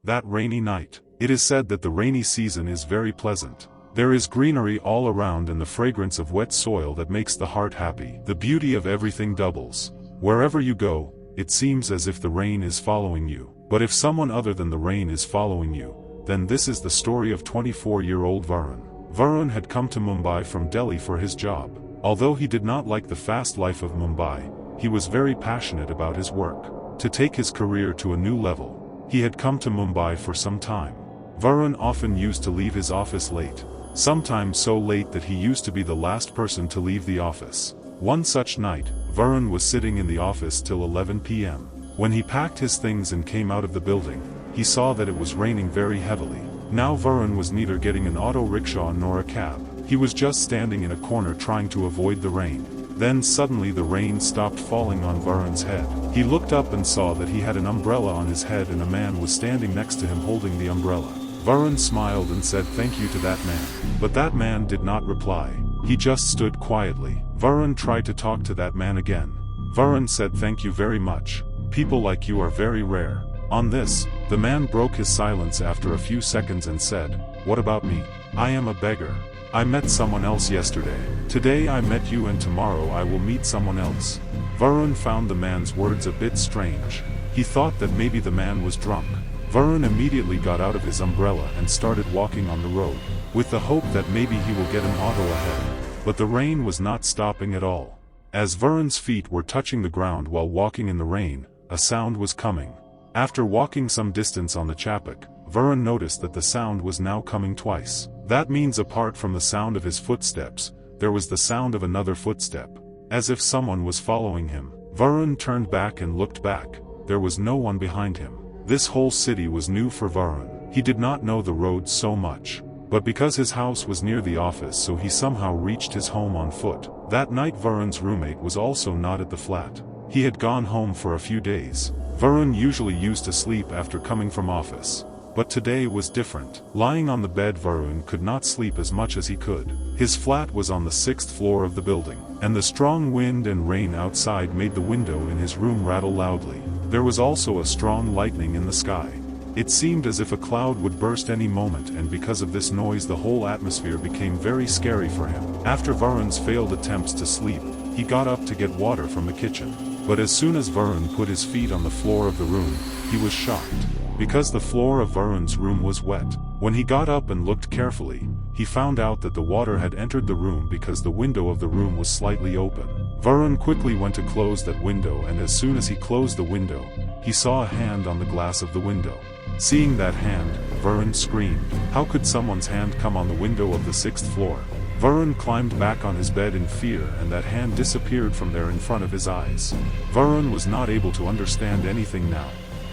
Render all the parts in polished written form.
that rainy night. It is said that the rainy season is very pleasant. There is greenery all around and the fragrance of wet soil that makes the heart happy. The beauty of everything doubles. Wherever you go, it seems as if the rain is following you. But if someone other than the rain is following you, then this is the story of 24-year-old Varun. Varun had come to Mumbai from Delhi for his job. Although he did not like the fast life of Mumbai, he was very passionate about his work. To take his career to a new level, he had come to Mumbai for some time. Varun often used to leave his office late. Sometimes so late that he used to be the last person to leave the office. One such night, Varun was sitting in the office till 11 p.m. When he packed his things and came out of the building, he saw that it was raining very heavily. Now Varun was neither getting an auto rickshaw nor a cab. He was just standing in a corner trying to avoid the rain. Then suddenly the rain stopped falling on Varun's head. He looked up and saw that he had an umbrella on his head and a man was standing next to him holding the umbrella. Varun smiled and said thank you to that man. But that man did not reply. He just stood quietly. Varun tried to talk to that man again. Varun said thank you very much. People like you are very rare. On this, the man broke his silence after a few seconds and said, "What about me? I am a beggar. I met someone else yesterday. Today I met you and tomorrow I will meet someone else." Varun found the man's words a bit strange. He thought that maybe the man was drunk. Varun immediately got out of his umbrella and started walking on the road, with the hope that maybe he will get an auto ahead. But the rain was not stopping at all. As Varun's feet were touching the ground while walking in the rain, a sound was coming. After walking some distance on the Chappak, Varun noticed that the sound was now coming twice. That means apart from the sound of his footsteps, there was the sound of another footstep. As if someone was following him. Varun turned back and looked back. There was no one behind him. This whole city was new for Varun. He did not know the roads so much. But because his house was near the office, so he somehow reached his home on foot. That night Varun's roommate was also not at the flat. He had gone home for a few days. Varun usually used to sleep after coming from office. But today was different. Lying on the bed, Varun could not sleep as much as he could. His flat was on the 6th floor of the building, and the strong wind and rain outside made the window in his room rattle loudly. There was also a strong lightning in the sky. It seemed as if a cloud would burst any moment, and because of this noise the whole atmosphere became very scary for him. After Varun's failed attempts to sleep, he got up to get water from the kitchen. But as soon as Varun put his feet on the floor of the room, he was shocked. Because the floor of Varun's room was wet. When he got up and looked carefully, he found out that the water had entered the room because the window of the room was slightly open. Varun quickly went to close that window, and as soon as he closed the window, he saw a hand on the glass of the window. Seeing that hand, Varun screamed. How could someone's hand come on the window of the 6th floor? Varun climbed back on his bed in fear, and that hand disappeared from there in front of his eyes. Varun was not able to understand anything now.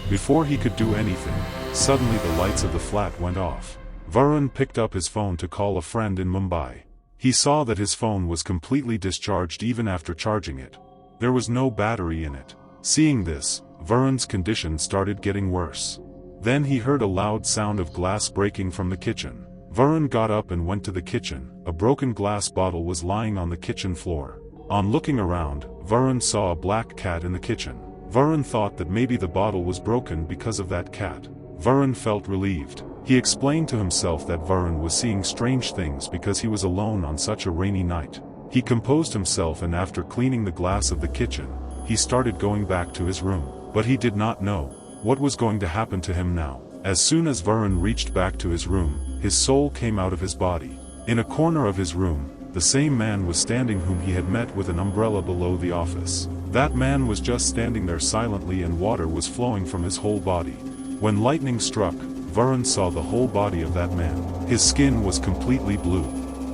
Before he could do anything, suddenly the lights of the flat went off. Varun picked up his phone to call a friend in Mumbai. He saw that his phone was completely discharged even after charging it. There was no battery in it. Seeing this, Varun's condition started getting worse. Then he heard a loud sound of glass breaking from the kitchen. Varun got up and went to the kitchen. A broken glass bottle was lying on the kitchen floor. On looking around, Varun saw a black cat in the kitchen. Varun thought that maybe the bottle was broken because of that cat. Varun felt relieved. He explained to himself that Varun was seeing strange things because he was alone on such a rainy night. He composed himself, and after cleaning the glass of the kitchen, he started going back to his room. But he did not know what was going to happen to him now. As soon as Varun reached back to his room, his soul came out of his body. In a corner of his room, the same man was standing whom he had met with an umbrella below the office. That man was just standing there silently, and water was flowing from his whole body. When lightning struck, Varun saw the whole body of that man. His skin was completely blue.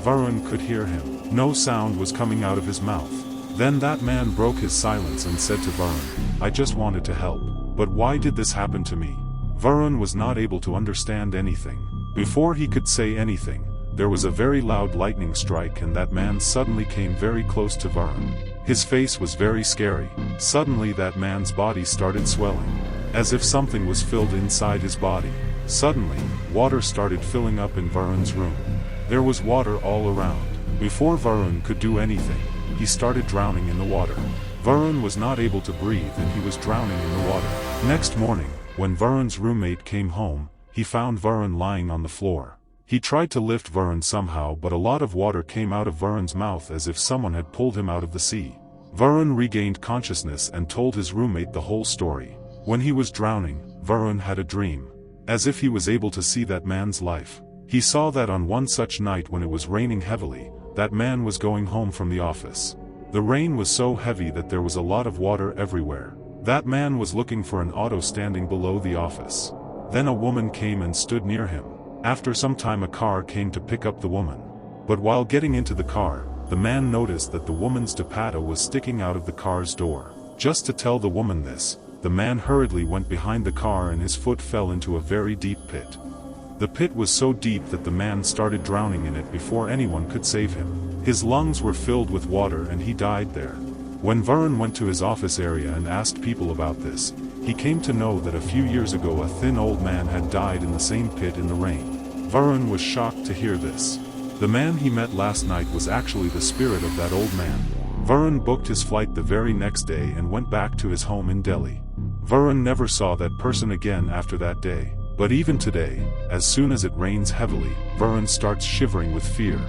Varun could hear him. No sound was coming out of his mouth. Then that man broke his silence and said to Varun, "I just wanted to help. But why did this happen to me?" Varun was not able to understand anything. Before he could say anything, there was a very loud lightning strike, and that man suddenly came very close to Varun. His face was very scary. Suddenly that man's body started swelling, as if something was filled inside his body. Suddenly, water started filling up in Varun's room. There was water all around. Before Varun could do anything, he started drowning in the water. Varun was not able to breathe, and he was drowning in the water. Next morning, When Varun's roommate came home, he found Varun lying on the floor. He tried to lift Varun somehow, but a lot of water came out of Varun's mouth as if someone had pulled him out of the sea. Varun regained consciousness and told his roommate the whole story. When he was drowning, Varun had a dream. As if he was able to see that man's life. He saw that on one such night when it was raining heavily, that man was going home from the office. The rain was so heavy that there was a lot of water everywhere. That man was looking for an auto standing below the office. Then a woman came and stood near him. After some time a car came to pick up the woman. But while getting into the car, the man noticed that the woman's dupatta was sticking out of the car's door. Just to tell the woman this, the man hurriedly went behind the car and his foot fell into a very deep pit. The pit was so deep that the man started drowning in it before anyone could save him. His lungs were filled with water and he died there. When Varun went to his office area and asked people about this, he came to know that a few years ago a thin old man had died in the same pit in the rain. Varun was shocked to hear this. The man he met last night was actually the spirit of that old man. Varun booked his flight the very next day and went back to his home in Delhi. Varun never saw that person again after that day. But even today, as soon as it rains heavily, Varun starts shivering with fear.